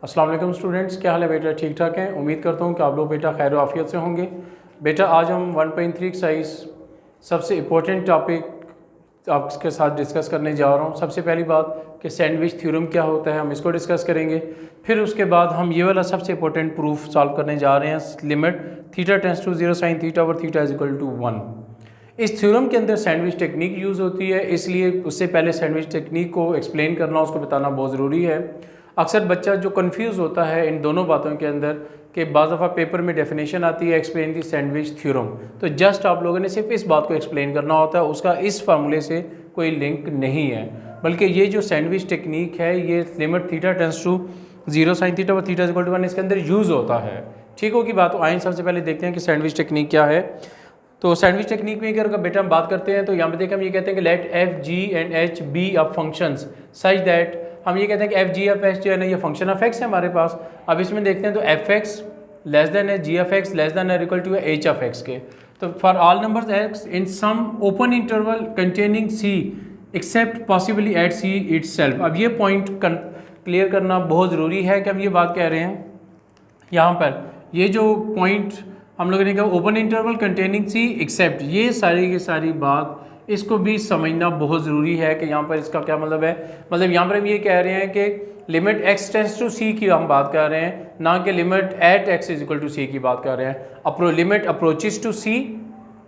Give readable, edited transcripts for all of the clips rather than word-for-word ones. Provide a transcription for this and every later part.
अस्सलाम वालेकुम स्टूडेंट्स, क्या हाल है बेटा? ठीक ठाक हैं? उम्मीद करता हूँ कि आप लोग बेटा खैर आफियत से होंगे। बेटा आज हम 1.3 एक्सरसाइज सबसे इम्पोर्टेंट टॉपिक आपके साथ डिस्कस करने जा रहा हूँ। सबसे पहली बात कि सैंडविच थ्योरम क्या होता है, हम इसको डिस्कस करेंगे। फिर उसके बाद हम ये वाला सबसे इम्पोर्टेंट प्रूफ सॉल्व करने जा रहे हैं, limit theta tends to 0 sine theta और थीटा इज इक्वल टू 1। इस थ्योरम के अंदर सैंडविच टेक्निक यूज़ होती है, इसलिए उससे पहले सैंडविच टेक्निक को एक्सप्लेन करना, उसको बताना बहुत ज़रूरी है। अक्सर बच्चा जो कंफ्यूज होता है इन दोनों बातों के अंदर कि बाज़ दफ़ा पेपर में डेफिनेशन आती है एक्सप्लेन दी सैंडविच थ्योरम, तो जस्ट आप लोगों ने सिर्फ इस बात को एक्सप्लेन करना होता है, उसका इस फार्मूले से कोई लिंक नहीं है। बल्कि ये जो सैंडविच टेक्निक है ये limit theta tends to 0 sine theta और थीटा इज इक्वल टू 1 इसके अंदर यूज़ होता है। ठीक होगी बात? तो आइए सबसे पहले देखते हैं कि सैंडविच टेक्निक क्या है। तो सैंडविच टेक्निक में अगर बेटा हम बात करते हैं तो यहाँ पे देखिए हम ये कहते हैं कि let F G and H be of functions such that, हम ये कहते हैं कि एफ जी एफ एच जो है ना ये फंक्शन ऑफ एक्स है हमारे पास। अब इसमें देखते हैं तो एफ एक्स लेस देन है G F x less than है इक्वल टू है एच ऑफ एक्स के। तो for all numbers x in some open interval containing C except possibly at C itself. अब ये पॉइंट क्लियर करना बहुत ज़रूरी है कि हम ये बात कह रहे हैं यहाँ पर, ये जो पॉइंट हम लोगों ने कहा open interval containing C accept, ये सारी की सारी बात इसको भी समझना बहुत ज़रूरी है कि यहाँ पर इसका क्या मतलब है। मतलब यहाँ पर हम ये कह रहे हैं कि limit x tends to c की हम बात कर रहे हैं, ना कि limit at x is equal to c की बात कर रहे हैं। Limit approaches to c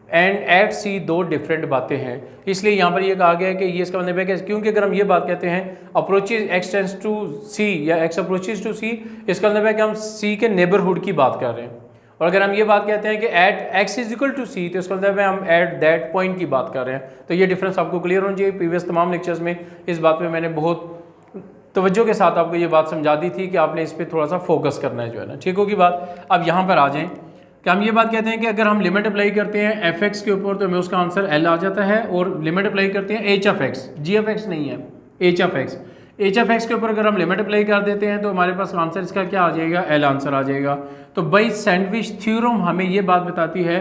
and at c दो डिफरेंट बातें हैं, इसलिए यहाँ पर ये कहा गया है कि ये इसका मतलब है कि क्योंकि अगर हम ये बात कहते हैं अप्रोचेज एक्स टेंड्स टू सी या एक्स अप्रोचेज टू सी, इसका मतलब है कि हम सी के नेबरहुड की बात कर रहे हैं। और अगर हम ये बात कहते हैं कि at x is equal to c, तो इसका मतलब है हम एट दैट पॉइंट की बात कर रहे हैं। तो ये डिफरेंस आपको क्लियर होना चाहिए। प्रीवियस तमाम लेक्चर्स में इस बात पे मैंने बहुत तवज्जो के साथ आपको ये बात समझा दी थी कि आपने इस पर थोड़ा सा फोकस करना है जो है ना। ठीक होगी बात? अब यहाँ पर आ जाएँ कि हम ये बात कहते हैं कि अगर हम लिमिट अप्लाई करते हैं एफ एक्स के ऊपर तो हमें उसका आंसर एल आ जाता है, और लिमिट अप्लाई करते हैं H of x, G F x नहीं है, H of x, H F x के ऊपर अगर हम लिमिट अप्लाई कर देते हैं तो हमारे पास आंसर इसका क्या आ जाएगा? एल आंसर आ जाएगा। तो भाई सैंडविच थ्योरम हमें ये बात बताती है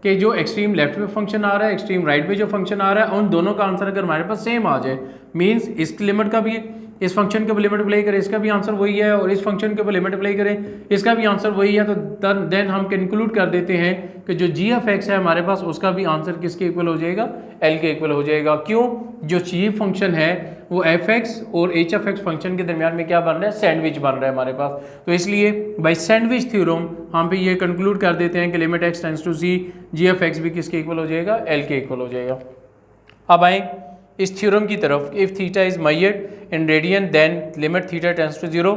कि जो एक्सट्रीम लेफ्ट में फंक्शन आ रहा है, एक्सट्रीम राइट में जो फंक्शन आ रहा है, उन दोनों का आंसर अगर हमारे पास सेम आ जाए, मीन्स इस लिमिट का भी इस फंक्शन के ऊपर लिमिट अप्लाई करें इसका भी आंसर वही है, और इस फंक्शन के ऊपर लिमिट अप्लाई करें इसका भी आंसर वही है, तो देन हम कंक्लूड कर देते हैं कि जो जी एफ एक्स है हमारे पास उसका भी आंसर किसके इक्वल हो जाएगा? एल के इक्वल हो जाएगा। क्यों? जो चीफ फंक्शन है वो एफ एक्स और एच एफ एक्स फंक्शन के दरमियान में क्या बन रहा है? सैंडविच बन रहा है हमारे पास। तो इसलिए बाई सैंडविच थ्योरम हम पे ये कंक्लूड कर देते हैं कि limit x tends to C, G F x भी किसके इक्वल हो जाएगा? एल के इक्वल हो जाएगा। अब आए इस थ्योरम की तरफ। If theta is measured in radian then limit theta tends to 0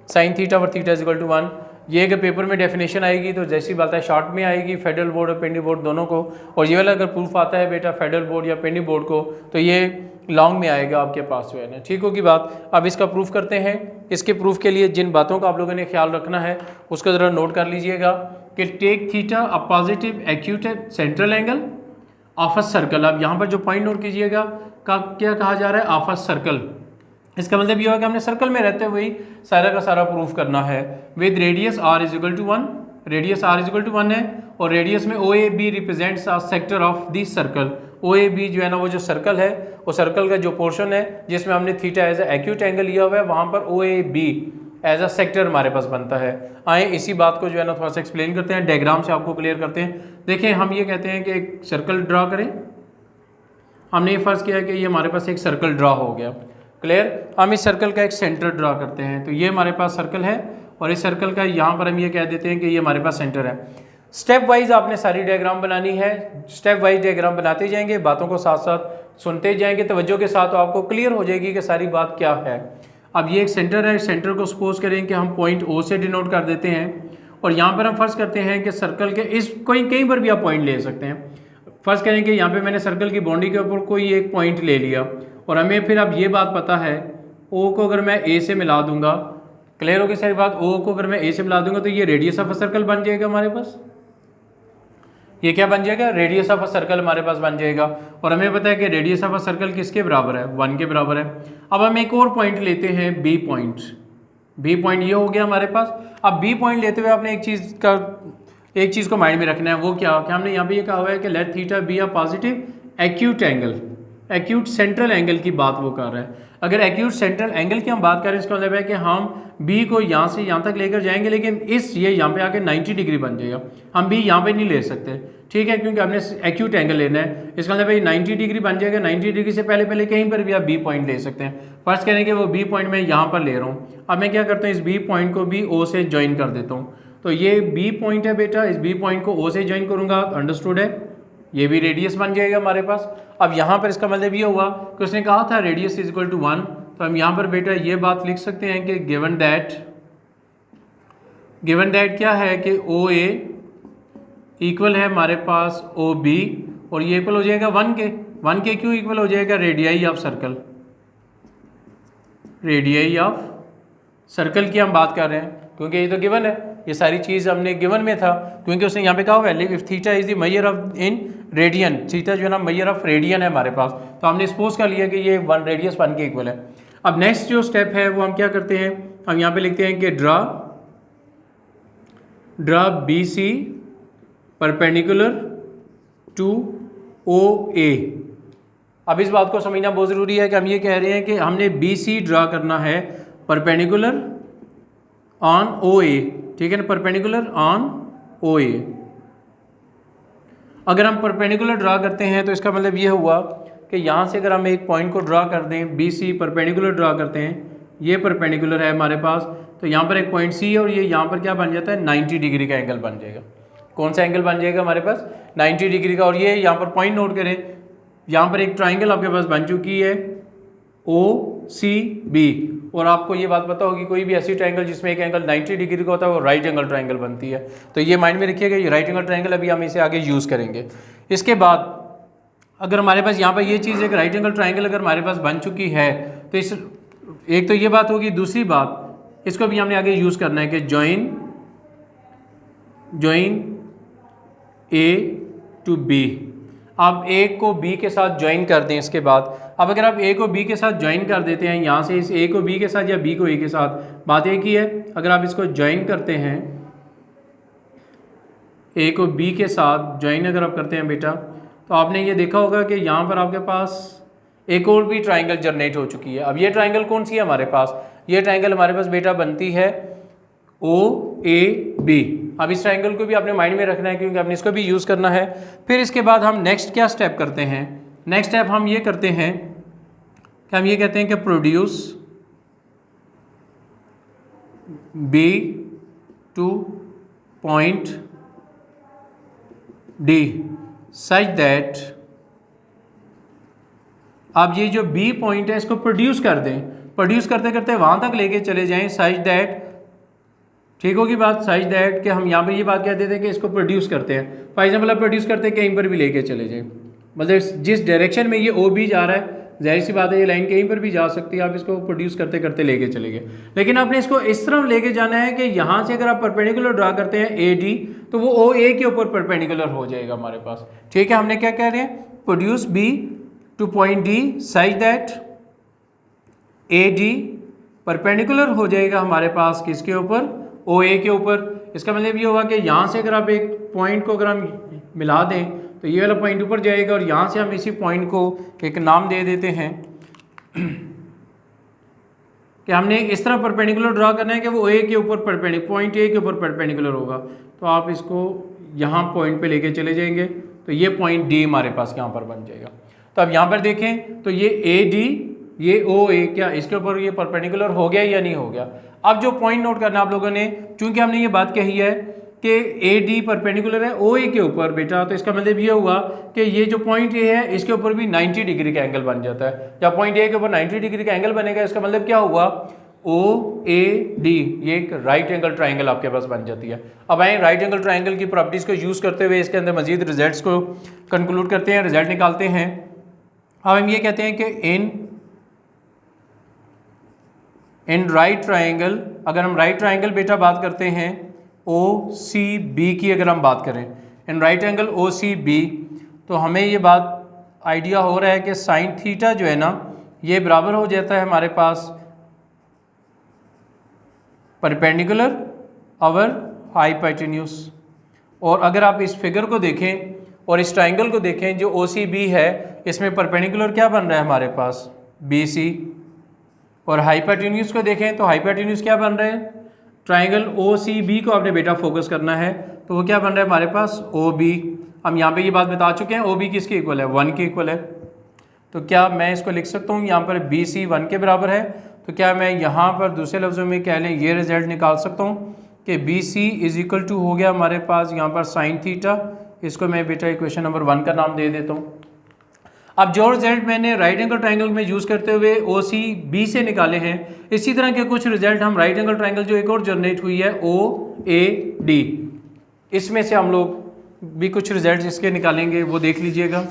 sine theta और थीटा इज इक्वल टू 1। ये अगर पेपर में डेफिनेशन आएगी तो जैसी बात है शॉर्ट में आएगी फेडरल बोर्ड और पेंडी बोर्ड दोनों को, और ये वाला अगर प्रूफ आता है बेटा फेडरल बोर्ड या पेंडी बोर्ड को तो ये लॉन्ग में आएगा आपके पास जो है ना। ठीक होगी बात? अब इसका प्रूफ करते हैं। इसके प्रूफ के लिए जिन बातों का आप लोगों ने ख्याल रखना है उसको ज़रा नोट कर लीजिएगा कि take theta a positive acute central angle of a circle. अब यहाँ पर जो पॉइंट नोट कीजिएगा का क्या कहा जा रहा है? Of a circle. इसका मतलब ये होगा कि हमने सर्कल में रहते हुए सारा का सारा प्रूफ करना है। With radius r is equal to 1, radius r is equal to 1 है, और रेडियस में O A B represents a sector of this circle. O A B जो है ना वो जो सर्कल है, वो सर्कल का जो पोर्शन है जिसमें हमने थीटा एज एक्यूट एंगल लिया हुआ है, वहाँ पर O A B as a sector हमारे पास बनता है। आए इसी बात को जो है ना थोड़ा सा एक्सप्लेन करते हैं, डायग्राम से आपको क्लियर करते हैं। देखिए हम ये कहते हैं कि एक सर्कल ड्रा करें, हमने ये फर्ज किया कि ये हमारे पास एक सर्कल ड्रा हो गया। क्लियर? हम इस सर्कल का एक सेंटर ड्रा करते हैं, तो ये हमारे पास सर्कल है और इस सर्कल का यहाँ पर हम ये कह देते हैं कि ये हमारे पास सेंटर है। स्टेप वाइज आपने सारी डायग्राम बनानी है, स्टेप वाइज डायग्राम बनाते जाएंगे, बातों को साथ साथ सुनते जाएंगे तवज्जो के साथ, तो आपको क्लियर हो जाएगी कि सारी बात क्या है। अब ये एक सेंटर है, सेंटर को सपोज करें कि हम पॉइंट ओ से डिनोट कर देते हैं, और यहाँ पर हम फर्ज करते हैं कि सर्कल के इस कहीं पर भी आप पॉइंट ले सकते हैं। फर्ज करें कि यहाँ पे मैंने सर्कल की बाउंड्री के ऊपर कोई एक पॉइंट ले लिया, और हमें फिर अब ये बात पता है ओ को अगर मैं ए से मिला दूंगा, क्लियर होगी सारी बात, ओ को अगर मैं ए से मिला दूंगा तो ये रेडियस ऑफ अ सर्कल बन जाएगा हमारे पास। ये क्या बन जाएगा? रेडियस ऑफ अ सर्कल हमारे पास बन जाएगा, और हमें पता है कि रेडियस ऑफ अ सर्कल किसके बराबर है? 1 के बराबर है। अब हम एक और पॉइंट लेते हैं बी पॉइंट। बी पॉइंट ये हो गया हमारे पास। अब बी पॉइंट लेते हुए आपने एक चीज़ को माइंड में रखना है, वो क्या कि हमने यहाँ पे ये कहा हुआ है कि let theta be a positive acute angle. Acute central angle की बात वो कर रहा है। अगर एक्यूट सेंट्रल एंगल की हम बात करें, इसका मतलब है कि हम बी को यहाँ से यहाँ तक लेकर जाएंगे, लेकिन ये यहाँ पे आके 90 डिग्री बन जाएगा। हम बी यहाँ पे नहीं ले सकते, ठीक है, क्योंकि हमने एक्यूट एंगल लेना है। इसका मतलब है 90 डिग्री बन जाएगा। 90 डिग्री से पहले पहले कहीं पर भी आप बी पॉइंट ले सकते हैं। फर्स्ट करेंगे वो बी पॉइंट मैं यहाँ पर ले रहा हूँ। अब मैं क्या करता हूँ, इस बी पॉइंट को भी ओ से ज्वाइन कर देता हूँ। तो ये बी पॉइंट है बेटा, इस बी पॉइंट को ओ से ज्वाइन करूँगा, अंडरस्टूड है, ये भी रेडियस बन जाएगा हमारे पास। अब यहाँ पर इसका मतलब ये हुआ कि उसने कहा था रेडियस इज इक्वल टू 1, तो हम यहाँ पर बेटा ये बात लिख सकते हैं कि गिवन दैट क्या है कि ओ ए इक्वल है हमारे पास ओ बी, और ये इक्वल हो जाएगा 1 के क्यों इक्वल हो जाएगा, रेडियाई ऑफ सर्कल की हम बात कर रहे हैं, क्योंकि ये तो गिवन है, ये सारी चीज़ हमने गिवन में था, क्योंकि उसने यहाँ पे कहा हुआ है if theta is the measure of in radian, theta जो है ना मेजर ऑफ रेडियन है हमारे पास, तो हमने सपोज कर लिया कि ये रेडियस 1 के इक्वल है। अब नेक्स्ट जो स्टेप है वो हम क्या करते हैं, हम यहाँ पे लिखते हैं कि draw B C perpendicular to O A. अब इस बात को समझना बहुत ज़रूरी है कि हम ये कह रहे हैं कि हमने बी सी ड्रा करना है परपेंडिकुलर ऑन ओ ए, ठीक है ना, परपेंडिकुलर ऑन ओ ए। अगर हम परपेंडिकुलर ड्रा करते हैं तो इसका मतलब ये हुआ कि यहाँ से अगर हम एक पॉइंट को ड्रा कर दें, बी सी परपेंडिकुलर ड्रा करते हैं, ये परपेंडिकुलर है हमारे पास, तो यहाँ पर एक पॉइंट सी है और ये यहाँ पर क्या बन जाता है, 90 डिग्री का एंगल बन जाएगा। कौन सा एंगल बन जाएगा हमारे पास, 90 डिग्री का। और ये यहाँ पर पॉइंट नोट करें, यहाँ पर एक ट्राइंगल आपके पास बन चुकी है ओ सी बी, और आपको ये बात पता होगी कोई भी ऐसी ट्राइंगल जिसमें एक एंगल 90 डिग्री का होता है वो राइट एंगल ट्राइंगल बनती है। तो ये माइंड में रखिएगा, ये राइट एंगल ट्राइंगल अभी हम इसे आगे यूज़ करेंगे। इसके बाद अगर हमारे पास यहाँ पर ये चीज़ एक राइट एंगल ट्राइंगल अगर हमारे पास बन चुकी है, तो इस एक तो ये बात होगी, दूसरी बात इसको भी हमने आगे यूज़ करना है कि ज्वाइन ए टू बी। आप ए को बी के साथ ज्वाइन कर दें। इसके बाद अब अगर आप ए को बी के साथ ज्वाइन कर देते हैं, यहाँ से इस ए को बी के साथ या बी को ए के साथ, बात एक ही है। अगर आप इसको ज्वाइन करते हैं, ए को बी के साथ ज्वाइन अगर आप करते हैं बेटा, तो आपने ये देखा होगा कि यहाँ पर आपके पास एक और भी ट्राइंगल जनरेट हो चुकी है। अब ये ट्राइंगल कौन सी है हमारे पास, ये ट्राइंगल हमारे पास बेटा बनती है ओ ए बी। अब इस ट्राइंगल को भी आपने माइंड में रखना है, क्योंकि आपने इसको भी यूज़ करना है। फिर इसके बाद हम नेक्स्ट क्या स्टेप करते हैं, नेक्स्ट स्टेप हम ये करते हैं कि हम ये कहते हैं कि produce B to point D such that, अब ये जो बी पॉइंट है इसको प्रोड्यूस कर दें, प्रोड्यूस करते करते वहाँ तक लेके चले जाएं सच दैट, ठीक होगी बात, सच दैट कि हम यहाँ पे ये बात कहते थे कि इसको प्रोड्यूस करते हैं। फॉर एग्जाम्पल आप प्रोड्यूस करते हैं कहीं पर भी लेके चले जाएं, मतलब जिस डायरेक्शन में ये ओ बी जा रहा है, जाहिर सी बात है ये लाइन कहीं पर भी जा सकती है, आप इसको प्रोड्यूस करते करते लेके चले गए। लेकिन आपने इसको इस तरह लेके जाना है कि यहाँ से अगर आप परपेंडिकुलर ड्रा करते हैं ए डी, तो वो ओ ए के ऊपर परपेंडिकुलर हो जाएगा हमारे पास, ठीक है। हमने क्या कह रहे हैं, produce B to point D such that A D perpendicular हो जाएगा हमारे पास किसके ऊपर, ओ ए के ऊपर। इसका मतलब ये होगा कि यहाँ से अगर आप एक पॉइंट को अगर हम मिला दें तो ये वाला पॉइंट ऊपर जाएगा, और यहाँ से हम इसी पॉइंट को एक नाम दे देते हैं कि हमने इस तरह परपेंडिकुलर ड्रा करना है कि वो ए के ऊपर पॉइंट ए के ऊपर परपेंडिकुलर होगा। तो आप इसको यहाँ पॉइंट पे लेके चले जाएंगे, तो ये पॉइंट डी हमारे पास यहाँ पर बन जाएगा। तो अब यहाँ पर देखें तो ये ए डी, ये ओ ए, क्या इसके ऊपर ये परपेंडिकुलर हो गया या नहीं हो गया। अब जो पॉइंट नोट करना आप लोगों ने, चूंकि हमने ये बात कही है कि ए डी परपेंडिकुलर है ओ ए के ऊपर बेटा, तो इसका मतलब ये हुआ कि ये जो पॉइंट ए है इसके ऊपर भी 90 डिग्री का एंगल बन जाता है। जब पॉइंट ए के ऊपर 90 डिग्री का एंगल बनेगा, इसका मतलब क्या हुआ, ओ ए डी ये एक राइट एंगल ट्राइंगल आपके पास बन जाती है। अब आए राइट एंगल ट्राइंगल की प्रॉपर्टीज़ को यूज़ करते हुए इसके अंदर मजीद रिजल्ट्स को कंक्लूड करते हैं, रिजल्ट निकालते हैं। अब हम ये कहते हैं कि इन राइट ट्राइंगल, अगर हम राइट ट्राइंगल बेटा बात करते हैं ओ सी बी की, अगर हम बात करें in right angle O C B, तो हमें ये बात आइडिया हो रहा है कि साइन थीटा जो है ना ये बराबर हो जाता है हमारे पास परपेंडिकुलर ओवर हाइपोटेन्यूज। और अगर आप इस फिगर को देखें और इस ट्राइंगल को देखें जो ओ सी बी है, इसमें परपेंडिकुलर क्या बन रहा है हमारे पास, बी सी। और हाइपोटेन्यूज को देखें तो हाइपोटेन्यूज क्या बन रहे हैं, ट्राइंगल ओ सी बी को आपने बेटा फोकस करना है, तो वो क्या बन रहा है हमारे पास, ओ बी। हम यहाँ पे ये बात बता चुके हैं, ओ बी किसके इक्वल है, 1 के इक्वल है। तो क्या मैं इसको लिख सकता हूँ यहाँ पर बी सी 1 के बराबर है, तो क्या मैं यहाँ पर दूसरे लफ्ज़ों में कह लें ये रिजल्ट निकाल सकता हूँ कि B C is equal to हो गया हमारे पास यहाँ पर साइन थीटा। इसको मैं बेटा इक्वेशन नंबर 1 का नाम दे देता हूँ। अब जो रिजल्ट मैंने राइट एंगल ट्राइंगल में यूज़ करते हुए ओ सी बी से निकाले हैं, इसी तरह के कुछ रिजल्ट हम राइट एंगल ट्राइंगल जो एक और जनरेट हुई है ओ ए डी, इसमें से हम लोग भी कुछ रिजल्ट इसके निकालेंगे, वो देख लीजिएगा।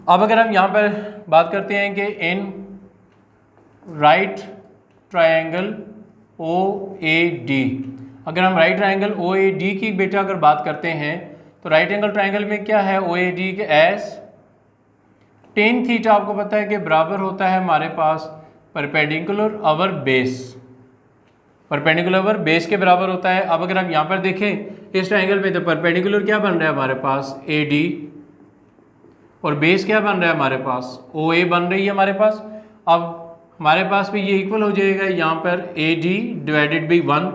अब अगर हम यहाँ पर बात करते हैं कि in right triangle O A D, अगर हम right triangle O A D की बेटा अगर बात करते हैं तो राइट एंगल ट्रायंगल में क्या है, ओ ए डी के एस टेन थीटा आपको पता है कि बराबर होता है हमारे पास perpendicular over base, perpendicular over base के बराबर होता है। अब अगर हम यहाँ पर देखें इस ट्रायंगल में तो परपेंडिकुलर क्या बन रहा है हमारे पास, ए डी, और बेस क्या बन रहा है हमारे पास, ओ ए बन रही है हमारे पास। अब हमारे पास भी ये इक्वल हो जाएगा यहाँ पर ए डी डिवाइडेड बाई 1।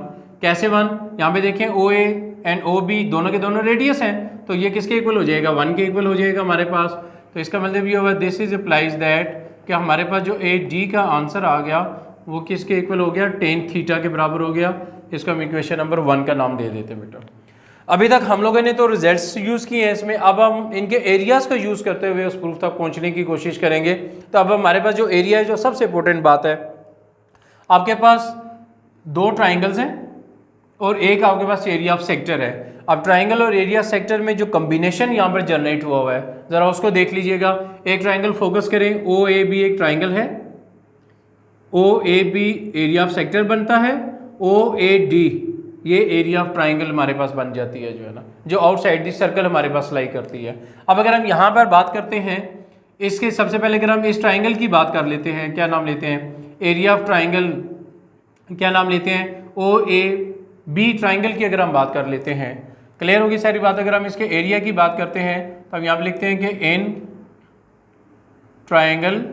कैसे 1, यहाँ पे देखें ओ ए एंड ओ बी दोनों के दोनों रेडियस हैं, तो ये किसके इक्वल हो जाएगा, 1 के इक्वल हो जाएगा हमारे पास। तो इसका मतलब ये होगा दिस इज अप्लाइज दैट कि हमारे पास जो ए डी का आंसर आ गया वो किसके इक्वल हो गया, टेन थीटा के बराबर हो गया। इसको हम इक्वेशन नंबर 1 का नाम दे देते हैं बेटा। अभी तक हम लोगों ने तो रिजल्ट्स यूज़ किए हैं इसमें, अब हम इनके एरियाज़ का यूज़ करते हुए उस प्रूफ तक पहुंचने की कोशिश करेंगे। तो अब हमारे पास जो एरिया है, जो सबसे इंपॉर्टेंट बात है, आपके पास दो ट्राइंगल्स हैं और एक आपके पास एरिया ऑफ सेक्टर है। अब ट्राइंगल और एरिया सेक्टर में जो कम्बिनेशन यहाँ पर जनरेट हुआ है ज़रा उसको देख लीजिएगा। एक ट्राइंगल फोकस करें, ओ ए बी एक ट्राइंगल है, O A B area of sector बनता है, ओ ए डी ये एरिया ऑफ ट्राइंगल हमारे पास बन जाती है, जो है ना, जो आउटसाइड दी सर्कल हमारे पास लाई करती है। अब अगर हम यहाँ पर बात करते हैं इसके, सबसे पहले अगर हम इस ट्राइंगल की बात कर लेते हैं, क्या नाम लेते हैं, एरिया ऑफ ट्राइंगल क्या नाम लेते हैं, ओ ए बी ट्राइंगल की अगर हम बात कर लेते हैं, क्लियर होगी सारी बात। अगर हम इसके एरिया की बात करते हैं तो हम यहाँ पर लिखते हैं कि in triangle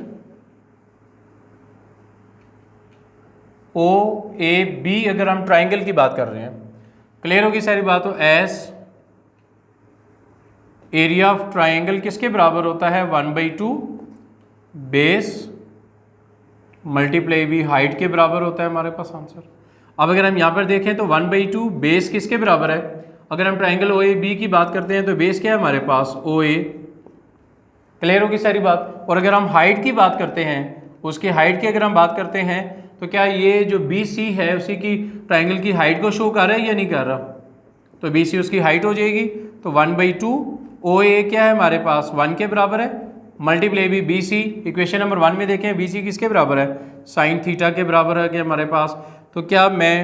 O A B, अगर हम ट्राइंगल की बात कर रहे हैं, क्लियर होगी सारी बात। तो एस एरिया ऑफ ट्राइंगल किसके बराबर होता है, 1/2 बेस मल्टीप्लाई बी हाइट के बराबर होता है हमारे पास आंसर। अब अगर हम यहाँ पर देखें तो 1/2 बेस किसके बराबर है, अगर हम ट्राइंगल ओ ए बी की बात करते हैं तो बेस क्या है हमारे पास, ओ ए, क्लियर होगी सारी बात। और अगर हम हाइट की बात करते हैं, उसकी हाइट की अगर हम बात करते हैं तो क्या ये जो बी सी है उसी की ट्राइंगल की हाइट को शो कर रहा है या नहीं कर रहा, तो बी सी उसकी हाइट हो जाएगी। तो 1/2 ओ ए क्या है हमारे पास, 1 के बराबर है, मल्टीप्लाई भी बी सी, इक्वेशन नंबर 1 में देखें बी सी किसके बराबर है, साइन थीटा के बराबर है कि हमारे पास। तो क्या मैं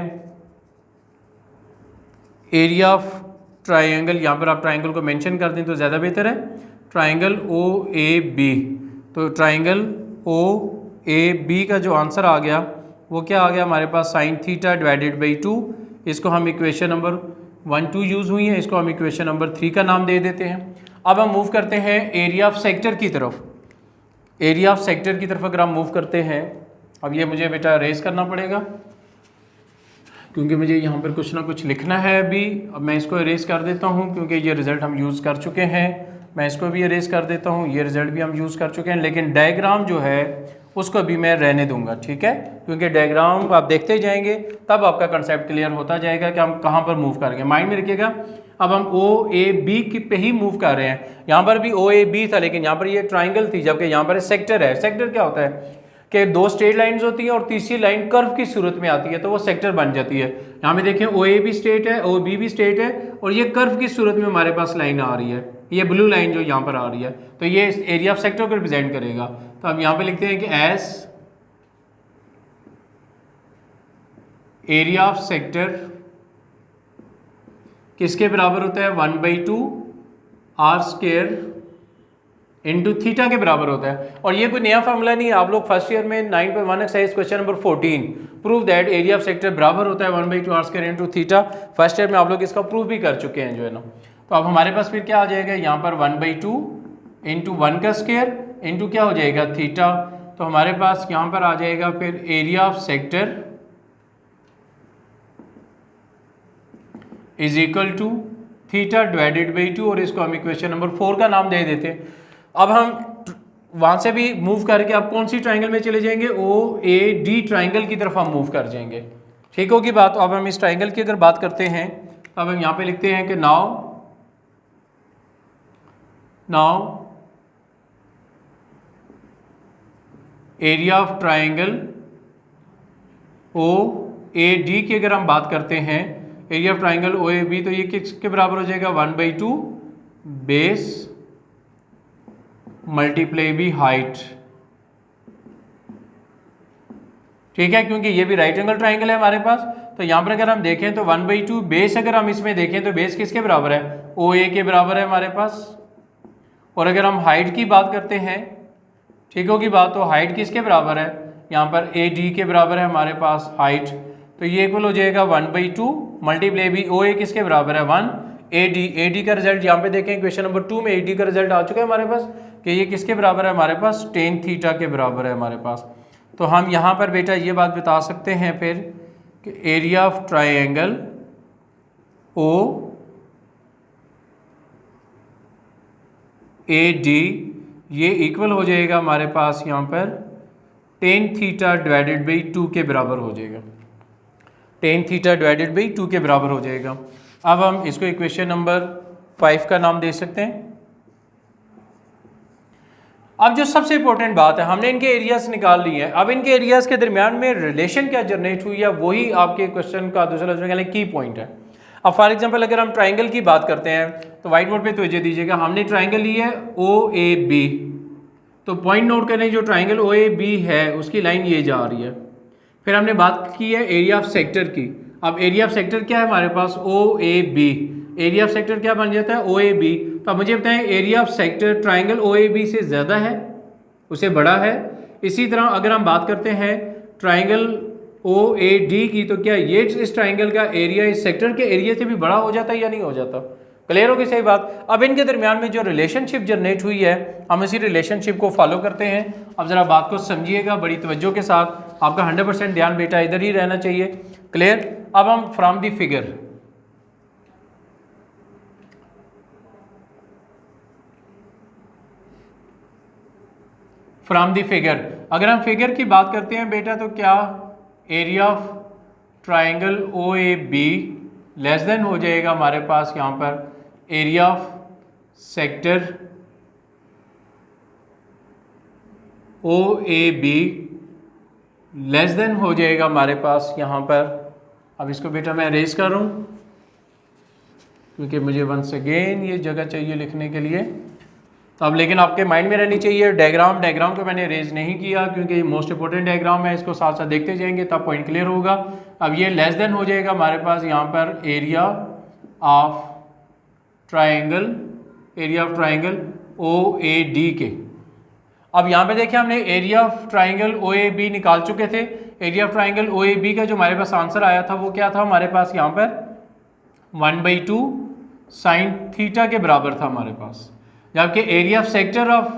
एरिया ऑफ ट्राइंगल, यहाँ पर आप ट्राइंगल को मेंशन कर दें तो ज़्यादा बेहतर है, ट्राइंगल ओ ए बी, तो ट्राइंगल ओ ए बी का जो आंसर आ गया वो क्या आ गया हमारे पास, साइन थीटा डिवाइडेड बाई 2। इसको हम इक्वेशन नंबर 1 2 यूज़ हुई है, इसको हम इक्वेशन नंबर 3 का नाम दे देते हैं। अब हम मूव करते हैं एरिया ऑफ सेक्टर की तरफ। एरिया ऑफ सेक्टर की तरफ अगर हम मूव करते हैं, अब ये मुझे बेटा रेस करना पड़ेगा क्योंकि मुझे यहाँ पर कुछ ना कुछ लिखना है अभी। अब मैं इसको इरेज कर देता हूँ क्योंकि ये रिज़ल्ट हम यूज़ कर चुके हैं, मैं इसको भी इरेज कर देता हूँ, ये रिज़ल्ट भी हम यूज़ कर चुके हैं, लेकिन डायग्राम जो है उसको भी मैं रहने दूंगा, ठीक है, क्योंकि डायग्राम आप देखते जाएंगे तब आपका कंसेप्ट क्लियर होता जाएगा कि हम कहाँ पर मूव करेंगे, माइंड में रखिएगा। अब हम ओ ए बी की पे ही मूव कर रहे हैं, यहाँ पर भी ओ ए बी था लेकिन यहाँ पर ये ट्राइंगल थी, जबकि यहाँ पर सेक्टर है। सेक्टर क्या होता है कि दो स्ट्रेट लाइंस होती हैं और तीसरी लाइन कर्व की सूरत में आती है तो वो सेक्टर बन जाती है। यहाँ में देखें ओ ए भी स्ट्रेट है, ओ बी भी स्ट्रेट है और ये कर्व की सूरत में हमारे पास लाइन आ रही है, ये ब्लू लाइन जो यहाँ पर आ रही है, तो ये एरिया ऑफ सेक्टर को रिप्रेजेंट करेगा। तो हम यहाँ पे लिखते हैं कि एस एरिया ऑफ सेक्टर किसके बराबर होता है, 1/2 आर स्क्वायर इंटू थीटा के बराबर होता है। और ये कोई नया फार्मूला नहीं है, आप लोग फर्स्ट ईयर में 9.1 exercise question number 14 prove that area of sector बराबर होता है 1/2 R square into theta, first year में आप लोग इसका प्रूव भी कर चुके हैं जो है ना। तो अब हमारे पास फिर क्या आ जाएगा, यहाँ पर 1/2 इंटू 1 का स्क्वायर इंटू क्या हो जाएगा थीटा। तो हमारे पास यहाँ पर आ जाएगा फिर area of sector is equal to theta divided by 2, और इसको हम इक्वेशन नंबर 4 का नाम दे देते हैं। अब हम वहां से भी मूव करके आप कौन सी ट्राइंगल में चले जाएंगे, ओ ए डी ट्राइंगल की तरफ हम मूव कर जाएंगे। ठीक होगी बात। तो अब हम इस ट्राइंगल की अगर बात करते हैं तो अब हम यहाँ पे लिखते हैं कि now area of triangle O A D की अगर हम बात करते हैं, area of triangle O A B, तो ये किसके बराबर हो जाएगा 1/2 बेस मल्टीप्लाई बी हाइट। ठीक है, क्योंकि ये भी राइट एंगल ट्राइंगल है हमारे पास। तो यहां पर अगर हम देखें तो 1/2 बेस, अगर हम इसमें देखें तो बेस किसके बराबर है, ओ ए के बराबर है हमारे पास। और अगर हम हाइट की बात करते हैं, ठीक होगी बात, तो हाइट किसके बराबर है, यहाँ पर ए डी के बराबर है हमारे पास हाइट। तो ये इक्वल हो जाएगा 1/2 मल्टीप्लाई बी ओ ए किसके बराबर है 1 ए डी। ए डी का रिजल्ट यहाँ पे देखें क्वेश्चन नंबर 2 में ए डी का रिजल्ट आ चुका है हमारे पास कि ये किसके बराबर है हमारे पास tan थीटा के बराबर है हमारे पास। तो हम यहाँ पर बेटा ये बात बता सकते हैं फिर कि area of triangle O A D ये इक्वल हो जाएगा हमारे पास यहाँ पर tan थीटा डिवाइडेड बाई 2 के बराबर हो जाएगा, tan थीटा डिवाइडेड बाई 2 के बराबर हो जाएगा। अब हम इसको इक्वेशन नंबर 5 का नाम दे सकते हैं। अब जो सबसे इंपॉर्टेंट बात है, हमने इनके एरियाज निकाल लिए हैं। अब इनके एरियाज के दरमियान में रिलेशन क्या जनरेट हुई है, वही आपके क्वेश्चन का दूसरा की पॉइंट है। अब फॉर एग्जांपल अगर हम ट्राइंगल की बात करते हैं तो व्हाइट बोर्ड पे तवज्जो दीजिएगा, हमने ट्राइंगल ली है ओ ए बी। तो पॉइंट नोट करें, जो ट्राइंगल ओ ए बी है उसकी लाइन ये जा रही है। फिर हमने बात की है एरिया ऑफ सेक्टर की। अब एरिया ऑफ सेक्टर क्या है हमारे पास O A B, area of sector क्या बन जाता है ओ ए बी। तो अब मुझे बताएं area of sector triangle O A B से ज़्यादा है, उसे बड़ा है। इसी तरह अगर हम बात करते हैं ट्राइंगल ओ ए डी की, तो क्या ये इस ट्राइंगल का एरिया इस सेक्टर के एरिया से भी बड़ा हो जाता है या नहीं हो जाता। क्लियर होगी सही बात। अब इनके दरमियान में जो रिलेशनशिप जनरेट हुई है, हम इसी रिलेशनशिप को फॉलो करते हैं। अब ज़रा बात को समझिएगा बड़ी तवज्जो के साथ, आपका 100% ध्यान बेटा इधर ही रहना चाहिए। क्लियर। अब हम फ्रॉम द फिगर, अगर हम फिगर की बात करते हैं बेटा, तो क्या area of triangle O A B less than हो जाएगा हमारे पास यहाँ पर area of sector O A B less than हो जाएगा हमारे पास यहाँ पर। अब इसको बेटा मैं अरेज कर रहा हूँ क्योंकि मुझे वंस अगेन ये जगह चाहिए लिखने के लिए। तो अब लेकिन आपके माइंड में रहनी चाहिए डायग्राम को मैंने रेज नहीं किया क्योंकि ये मोस्ट इंपॉर्टेंट डायग्राम है, इसको साथ साथ देखते जाएंगे तब पॉइंट क्लियर होगा। अब ये लेस देन हो जाएगा हमारे पास यहाँ पर area of triangle O A D के। अब यहाँ पे देखिए हमने area of triangle O A B निकाल चुके थे। Area of triangle O A B का जो हमारे पास आंसर आया था वो क्या था हमारे पास यहाँ पर 1/2 साइन थीटा के बराबर था हमारे पास। जबकि area of sector of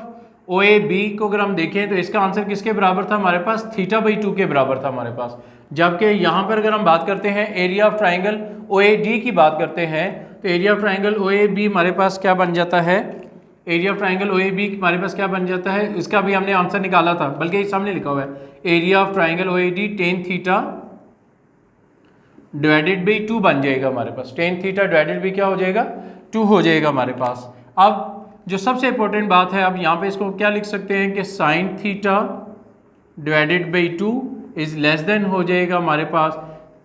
O A B को अगर हम देखें तो इसका आंसर किसके बराबर था हमारे पास θ/2 के बराबर था हमारे पास। जबकि यहाँ पर अगर हम बात करते हैं area of triangle O A D की बात करते हैं तो area of triangle O A B हमारे पास क्या बन जाता है, area of triangle O A B हमारे पास क्या बन जाता है, इसका भी हमने आंसर निकाला था बल्कि ये सामने लिखा हुआ है area of triangle O A D tan theta divided by 2 बन जाएगा हमारे पास। tan थीटा डिवाइडेड बाई क्या हो जाएगा 2 हो जाएगा हमारे पास। अब जो सबसे इंपॉर्टेंट बात है, अब यहाँ पे इसको क्या लिख सकते हैं कि sine theta divided by 2 is less than हो जाएगा हमारे पास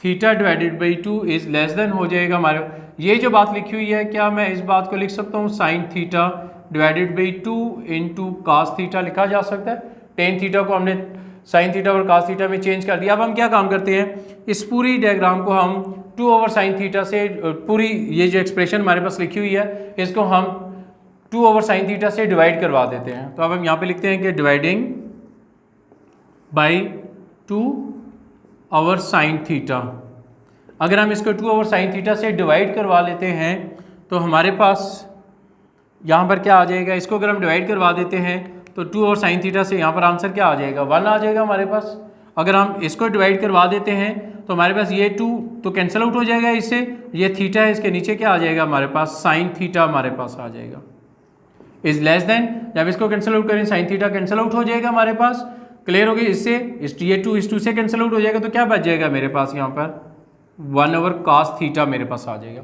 theta divided by 2 is less than हो जाएगा हमारे। ये जो बात लिखी हुई है क्या मैं इस बात को लिख सकता हूँ sine theta divided by 2 into cos theta लिखा जा सकता है। टेन थीटा को हमने साइन थीटा और कास थीटा में चेंज कर दिया। अब हम क्या काम करते हैं, इस पूरी डायग्राम को हम 2/sin थीटा से पूरी ये जो एक्सप्रेशन हमारे पास लिखी हुई है इसको हम 2/sin थीटा से डिवाइड करवा देते हैं। तो अब हम यहाँ पे लिखते हैं कि डिवाइडिंग बाई 2/sin थीटा। अगर हम इसको 2/sin थीटा से डिवाइड करवा लेते हैं तो हमारे पास यहाँ पर क्या आ जाएगा, इसको अगर हम डिवाइड करवा देते हैं तो 2/sin थीटा से यहाँ पर आंसर क्या आ जाएगा, 1 आ जाएगा हमारे पास। अगर हम इसको डिवाइड करवा देते हैं तो हमारे पास ये 2 तो कैंसिल आउट हो जाएगा इससे, ये थीटा है इसके नीचे क्या आ जाएगा हमारे पास, sin थीटा हमारे पास आ जाएगा। इज लेस देन, जब इसको कैंसिल आउट करें sin थीटा कैंसिल आउट हो जाएगा हमारे पास। क्लियर हो गई, इससे ये 2 इस 2 से कैंसिल आउट हो जाएगा तो क्या बच जाएगा मेरे पास यहाँ पर 1/cos थीटा मेरे पास आ जाएगा।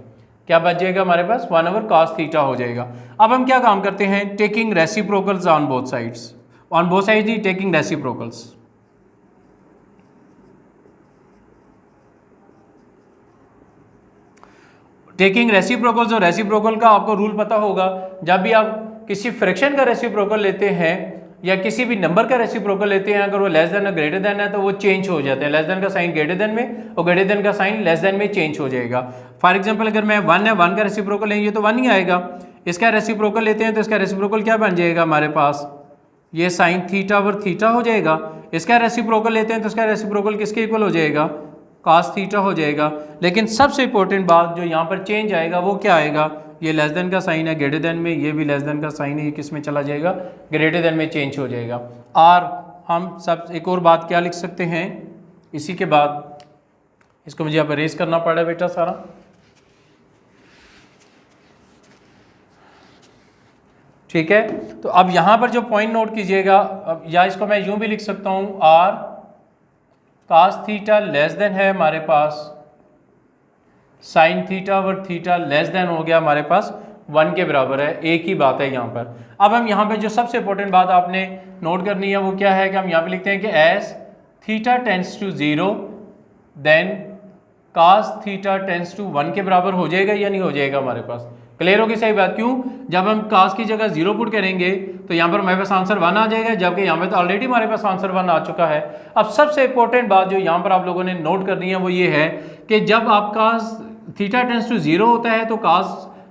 क्या बच जाएगा हमारे पास, 1/cos थीटा हो जाएगा। अब हम क्या काम करते हैं, taking reciprocals on both sides, on both sides he taking reciprocals. Taking reciprocals, और रेसिप्रोकल का आपको रूल पता होगा, जब भी आप किसी फ्रैक्शन का रेसिप्रोकल लेते हैं या किसी भी नंबर का रेसिप्रोकल लेते हैं, अगर वो लेस देन और ग्रेटर देन है तो वो चेंज हो जाते हैं। लेस देन का साइन ग्रेटर देन में और ग्रेटर देन का साइन लेस देन में चेंज हो जाएगा। फॉर एग्जांपल अगर मैं 1 है, 1 का रेसिप्रोकल लेंगे तो 1 ही आएगा। इसका रेसिप्रोकल लेते हैं तो इसका रेसिप्रोकल क्या बन जाएगा हमारे पास, ये साइन थीटा/थीटा हो जाएगा। इसका रेसिप्रोकल लेते हैं तो इसका रेसिप्रोकल किसके इक्वल हो जाएगा, cos थीटा हो जाएगा। लेकिन सबसे इंपॉर्टेंट बात जो यहाँ पर चेंज आएगा वो क्या आएगा, ये लेस देन का साइन है ग्रेटर देन में, ये भी लेस देन का साइन है, ये किस में चला जाएगा, ग्रेटर देन में चेंज हो जाएगा। और हम सब एक और बात क्या लिख सकते हैं इसी के बाद, इसको मुझे अब अरेज करना पड़ा बेटा सारा। ठीक है, तो अब यहाँ पर जो पॉइंट नोट कीजिएगा, अब या इसको मैं यूं भी लिख सकता हूँ, R cos theta less than है हमारे पास sin थीटा/थीटा लेस देन हो गया हमारे पास 1 के बराबर है। एक ही बात है यहाँ पर। अब हम यहाँ पे जो सबसे इंपॉर्टेंट बात आपने नोट करनी है वो क्या है कि हम यहाँ पे लिखते हैं कि एज थीटा टेंड्स टू 0 देन cos थीटा टेंड्स टू 1 के बराबर हो जाएगा या नहीं हो जाएगा हमारे पास। क्लियर होगी सही बात, क्यों, जब हम cos की जगह 0 पुट करेंगे तो यहाँ पर हमारे पास आंसर 1 आ जाएगा, जबकि यहाँ पे तो ऑलरेडी हमारे पास आंसर 1 आ चुका है। अब सबसे इंपॉर्टेंट बात जो यहाँ पर आप लोगों ने नोट करनी है वो ये है कि जब आपका थीटा टेंस टू 0 होता है तो cos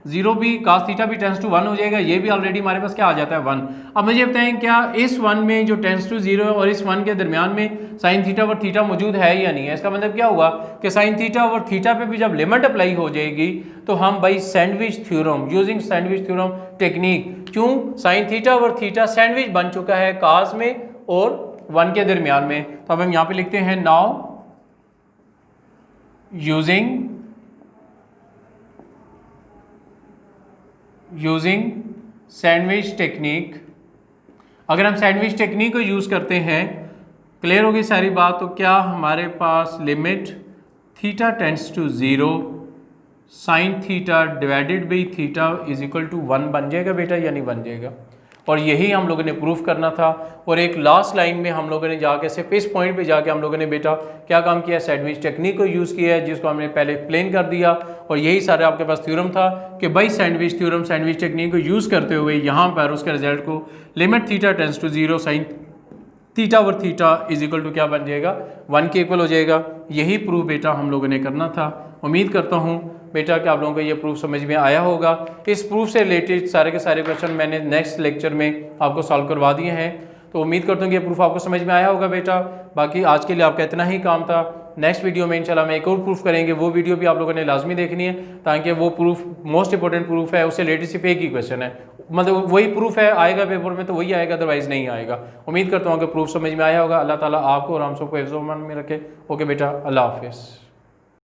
थीटा भी टेंस टू 1 हो जाएगा, ये भी ऑलरेडी हमारे पास क्या आ जाता है 1। अब मुझे बताएं क्या इस 1 में जो टेंस टू 0 है और इस 1 के दरमियान में साइन थीटा/थीटा मौजूद है या नहीं है। इसका मतलब क्या हुआ कि साइन थीटा/थीटा पे भी जब लिमिट अप्लाई हो जाएगी तो हम by sandwich theorem, using sandwich theorem technique, क्यों, साइन थीटा/थीटा सैंडविच बन चुका है cos में और 1 के दरमियान में। तो अब हम यहाँ पे लिखते हैं नाउ यूजिंग सैंडविच टेक्निक। अगर हम सैंडविच टेक्निक को यूज़ करते हैं, क्लियर होगी सारी बात, तो क्या हमारे पास limit theta tends to 0 sine theta divided by theta is equal to 1 बन जाएगा बेटा या नहीं बन जाएगा। और यही हम लोगों ने प्रूफ करना था। और एक लास्ट लाइन में हम लोगों ने जाके सिर्फ इस पॉइंट पे जाके हम लोगों ने बेटा क्या काम किया, सैंडविच टेक्निक को यूज़ किया है, जिसको हमने पहले एक्सप्लेन कर दिया। और यही सारे आपके पास थ्योरम था कि भाई सैंडविच थ्योरम, सैंडविच टेक्निक को यूज़ करते हुए यहाँ पर उसके रिजल्ट को limit theta tends to 0 sine theta theta is equal to क्या बन जाएगा, 1 के इक्वल हो जाएगा। यही प्रूफ बेटा हम लोगों ने करना था। उम्मीद करता हूँ बेटा कि आप लोगों को ये प्रूफ समझ में आया होगा। इस प्रूफ से रिलेटेड सारे के सारे क्वेश्चन मैंने नेक्स्ट लेक्चर में आपको सॉल्व करवा दिए हैं। तो उम्मीद करता हूँ कि ये प्रूफ आपको समझ में आया होगा बेटा। बाकी आज के लिए आपका इतना ही काम था। नेक्स्ट वीडियो में इंशाल्लाह मैं एक और प्रूफ करेंगे, वो वीडियो भी आप लोगों ने लाजमी देखनी है, ताकि वो प्रूफ मोस्ट इंपॉर्टेंट प्रूफ है, उससे रिलेटेड सिर्फ एक ही क्वेश्चन है, मतलब वही प्रूफ है, आएगा पेपर में तो वही आएगा, अदरवाइज नहीं आएगा। उम्मीद करता हूँ कि प्रूफ समझ में आया होगा। अल्लाह ताला आपको और हम सबको हिफ्ज़-ओ-अमान में रखे। ओके बेटा, अल्लाह हाफिज़।